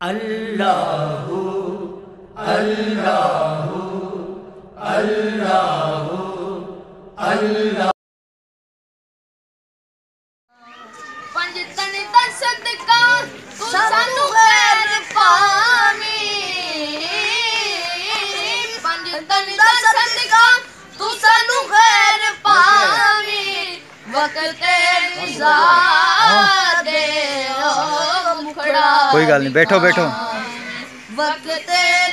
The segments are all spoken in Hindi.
अल्लाहु अल्लाहु अल्लाहु अल्लाह। पंज तन दा सदका तू सानू खैर पावी, पंज तन दा सदका तू सानू खैर पावी, वक्त निज़ार दे ओ मुखड़ा कोई गल नहीं, बैठो बैठो। वक्त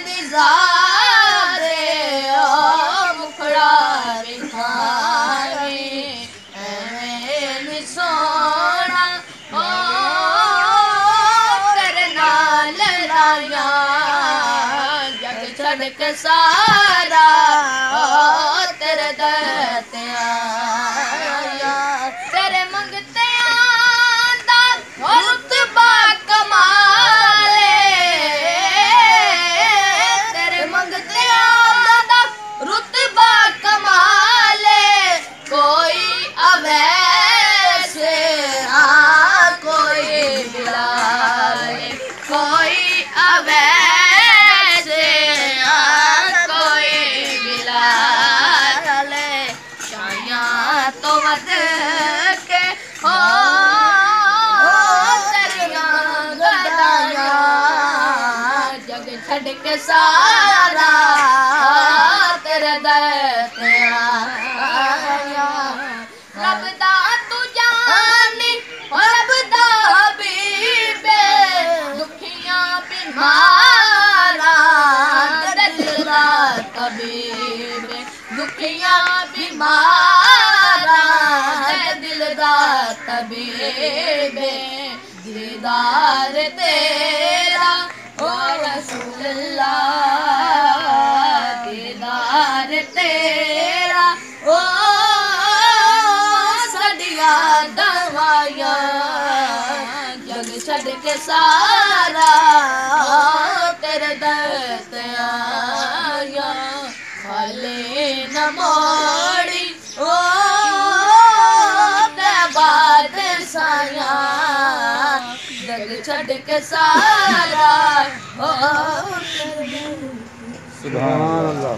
निज़ार दे ओ मुखड़ा विखावी, एवें नी सोना ओ तेरे नाल लाया, जग छड़ के सारा ओ तेरे दर ते आया, तेरे मंगते दा रुतबा कमाले, तेरे मंगते दा रुतबा कमाले, कोई अवैसे कोई बिलाले, कोई अवैसे कोई बिलाले, शाया तो मत के हो तेरिया गदाया, जग छड़ के सारा तेरे दर ते आया, रब दा तू जानी रब दा हबीबे, दुखियां बीमारा दिल दा तबीबे, दुखियां बीमारा दिल दा तबीबे, दीदार तेरा ओ रसूल अल्लाह, दीदार तेरा ओ सदिया दवाया, जग छड़ के सारा तेरे दर ते आया, खाले न मोड़ी ओ ते बाद साया, जग छड़ के सारा ओ सुभान अल्लाह।